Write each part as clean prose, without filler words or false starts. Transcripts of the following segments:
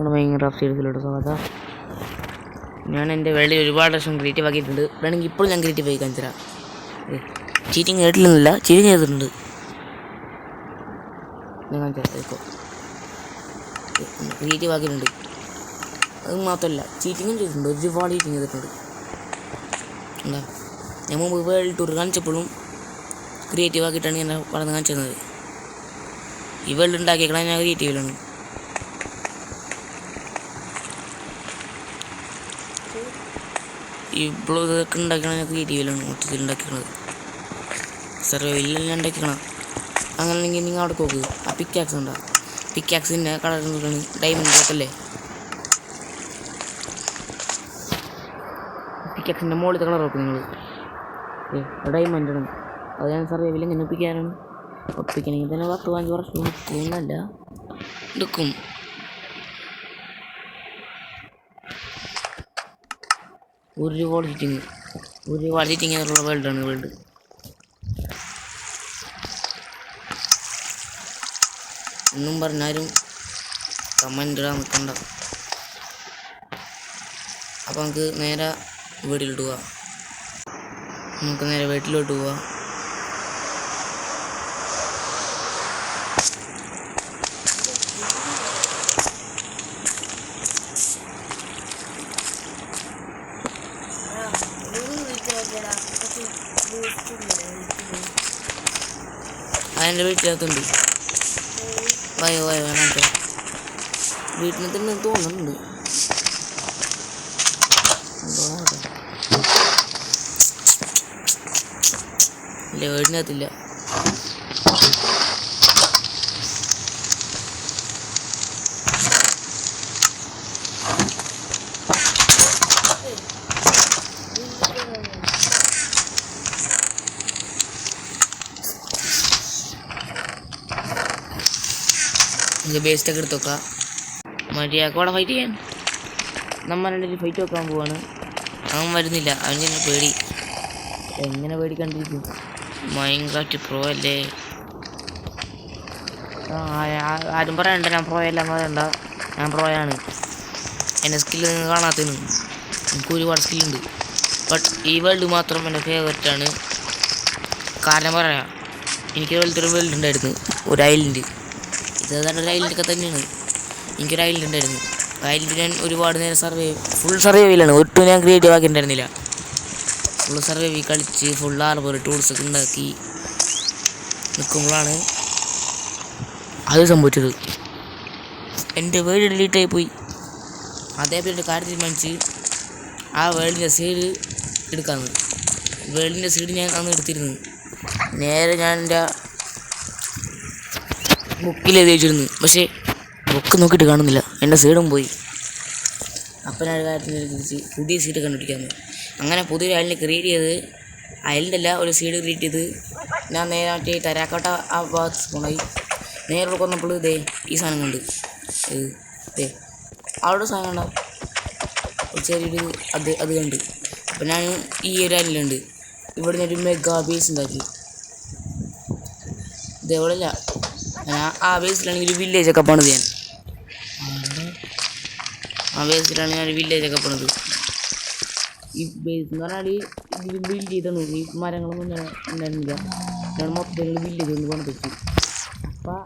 നമ്മുടെ മൈൻക്രാഫ്റ്റ് സീരീസിലോട്ട് സ്വാഗതം. ഞാൻ എൻ്റെ വേൾഡിൽ ഒരുപാട് വർഷം ക്രിയേറ്റീവ് ആക്കിയിട്ടുണ്ട്. വേണമെങ്കിൽ ഇപ്പോഴും ഞാൻ ക്രിയേറ്റീവ് ആയി കാണിച്ചു തരാം. ചീറ്റിങ് കേട്ടില്ലെന്നില്ല, ചീറ്റിങ് ചെയ്തിട്ടുണ്ട്. ഞാൻ കാണിച്ചു തരാം. ക്രിയേറ്റീവ് ആക്കിയിട്ടുണ്ട്. അത് മാത്രമല്ല, ചീറ്റിങ്ങും ചെയ്തിട്ടുണ്ട്. ഒരുപാട് ചീറ്റിങ് ചെയ്തിട്ടുണ്ട്. എന്താ ഞാൻ മുമ്പ് വേൾഡ് ടൂർ കാണിച്ചപ്പോഴും ക്രിയേറ്റീവ് ആക്കിയിട്ടാണ് ഞാൻ പറഞ്ഞ് കാണിച്ചു തന്നത്. ഈ വേൾഡ് ഉണ്ടാക്കിയേക്കണം ഞാൻ ക്രിയേറ്റീവിലാണ്. ഈ ബ്ലോഗൊക്കെ ഉണ്ടാക്കണം ഞാൻ ക്രിയേറ്റീവിലാണ് മൊത്തത്തിൽ ഉണ്ടാക്കിക്കണത്. സർവൈവലിലെല്ലാം ഉണ്ടാക്കിക്കണം. അങ്ങനെയാണെങ്കിൽ നിങ്ങൾ അവിടെ നോക്ക്. ആ പിക്കാക്സ് ഉണ്ടാകും. പിക്കാക്സിൻ്റെ കളർ നോക്കുകയാണ് ഡയമണ്ട് ബ്ലോക്കല്ലേ. പിക്കാക്സിൻ്റെ മുകളിലത്തെ കളർ നോക്കും നിങ്ങൾ. ഡയമണ്ടാണ്. അത് ഞാൻ സർവൈവൽ എങ്ങനെ ഒപ്പിക്കാനാണ്. ഒപ്പിക്കണമെങ്കിൽ തന്നെ 10-15 വർഷം ഒന്നല്ല എടുക്കും. ഒരുപാട് ചീറ്റിങ് ആയിട്ടുള്ള വേൾഡാണ് വേൾഡ്. ഒന്നും പറഞ്ഞാലും കമൻ്റ് ഇടാൻ നിൽക്കണ്ട. അപ്പോൾ നമുക്ക് നേരെ വീട്ടിലോട്ട് പോവാം. വീട്ടിലോട്ട് പോവാം. അതിൻ്റെ വീട്ടിനകത്തുണ്ട്. വയോ വേണോ വീട്ടിൽ തന്നെ തോന്നുന്നുണ്ട്. ഇല്ല, വീടിനകത്തില്ല. നമുക്ക് ബേസ്റ്റൊക്കെ എടുത്ത് വെക്കാം. മര്യാദക്കോടെ ഫൈറ്റ് ചെയ്യാൻ. നമ്മൾ ഫൈറ്റ് വെക്കാൻ പോവാണ്. അവൻ വരുന്നില്ല. അവന് തന്നെ പേടി. എങ്ങനെ പേടിക്കണ്ടിരിക്കും? മൈൻക്രാഫ്റ്റ് പ്രോ അല്ലേ. ആരും പറയണ്ട ഞാൻ പ്രോ അല്ല പറയണ്ട. ഞാൻ പ്രോയാണ്. എൻ്റെ സ്കില്ല് നിങ്ങൾ കാണാത്തതിന് എനിക്ക് ഒരുപാട് സ്കില്ലുണ്ട്. ബട്ട് ഈ വേൾഡ് മാത്രം എൻ്റെ ഫേവററ്റാണ്. കാരണം പറയാം, എനിക്ക് പോലത്തെ ഒരു വേൾഡ് ഉണ്ടായിരുന്നു, ഒരു ഐലൻഡ്. ഇതേതാണ്ട് ഒരു ഐലൻഡൊക്കെ തന്നെയാണ്. എനിക്കൊരു ഐലൻഡ് ഉണ്ടായിരുന്നു. ഐലൻഡ് ഞാൻ ഒരുപാട് നേരം ഫുൾ സർവൈവിലാണ്. ഒട്ടും ഞാൻ ക്രിയേറ്റീവ് ആക്കിയിട്ടുണ്ടായിരുന്നില്ല. ഫുൾ സർവൈവ് കളിച്ച് ഫുൾ ആർബർ ടൂൾസൊക്കെ ഉണ്ടാക്കി നിൽക്കുമ്പോഴാണ് അത് സംഭവിച്ചത്. എൻ്റെ വേൾഡ് ഡിലീറ്റായി പോയി. അതേപോലെ കാര്യം തീരുമാനിച്ച് ആ വേൾഡിൻ്റെ സൈഡ് എടുക്കാമെന്ന്. വേൾഡിൻ്റെ സൈഡ് ഞാൻ അന്ന് എടുത്തിരുന്നു. നേരെ ഞാൻ എൻ്റെ ബുക്കിൽ എഴുതി വെച്ചിരുന്നു. പക്ഷേ ബുക്ക് നോക്കിയിട്ട് കാണുന്നില്ല. എൻ്റെ സൈഡും പോയി. അപ്പം ഞാൻ കാര്യത്തിന് തിരിച്ച് പുതിയ സീഡ് കണ്ടുപിടിക്കാമെന്ന്. അങ്ങനെ പുതിയൊരു ഐലൻഡ് ക്രിയേറ്റ് ചെയ്ത്, ഐലൻഡല്ല ഒരു സീഡ് ക്രിയേറ്റ് ചെയ്ത് ഞാൻ നേരെ മറ്റേ തരാക്കോട്ട ആ ഭാഗത്ത് പോണായി. നേരെ കൊന്നപ്പോൾ ഇതേ ഈ സാധനം കണ്ട് അവിടെ സാധനം ഉണ്ടാവും ചെറിയൊരു അത് കണ്ട്. അപ്പം ഞാൻ ഈ ഒരു ഐലൻഡ് ഇവിടെ നിന്നൊരു മെഗാ ബേസ് ഉണ്ടാക്കി. ഇതെവിടെയല്ല, ഞാൻ ആ ബേസിലാണെങ്കിൽ ഒരു വില്ലേജൊക്കെ പണിത്. ആ ബേസിലാണ് ഞാൻ ഒരു വില്ലേജൊക്കെ പണിത്. ഈ ബേസ് എന്ന് പറഞ്ഞാൽ ഇത് ബിൽഡ് ചെയ്താണ്. ഈ മരങ്ങളൊന്നും ഉണ്ടായിരുന്നില്ല. ഞാൻ മൊത്തത്തിൽ വില്ലേജ് ഒന്ന് പണിത് വെച്ചു. അപ്പം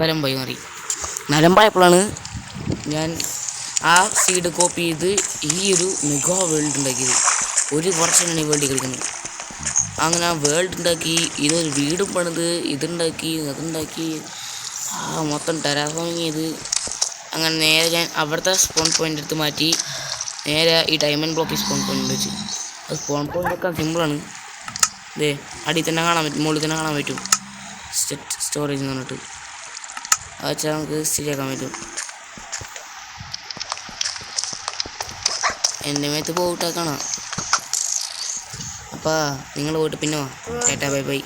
നിലമ്പായി മാറി. നിലമ്പായപ്പോഴാണ് ഞാൻ ആ സീഡ് കോപ്പി ചെയ്ത് ഈ ഒരു മെഗാ വേൾഡ് ഉണ്ടാക്കിയത്. ഒരു വർഷമാണ് ഈ വേൾഡ് കളിക്കുന്നത്. അങ്ങനെ ആ വേൾഡ് ഉണ്ടാക്കി, ഇതൊരു വീടും പണിത്, ഇതുണ്ടാക്കി അതുണ്ടാക്കി മൊത്തം ടെറാഫോമിങ് ചെയ്ത്. അങ്ങനെ നേരെ ഞാൻ അവിടുത്തെ സ്പോൺ പോയിൻ്റ് എടുത്ത് മാറ്റി നേരെ ഈ ഡയമണ്ട് ബ്ലോക്കിൽ സ്പോൺ പോയിൻ്റ് വെച്ച്. അത് സ്പോൺ പോയിൻ്റ് വെക്കാൻ സിമ്പിളാണ്. ഇതേ അടിയിൽ തന്നെ കാണാൻ പറ്റും, മുകളിൽ തന്നെ കാണാൻ പറ്റും. സ്റ്റോറേജ് എന്ന് പറഞ്ഞിട്ട് അത് വെച്ചാൽ നമുക്ക് ശരിയാക്കാൻ പറ്റും. എൻ്റെ മേത്ത് പോയിട്ടാ കാണാം. അപ്പോൾ നിങ്ങൾ പോയിട്ട് പിന്നെ വാ. Tata bye bye.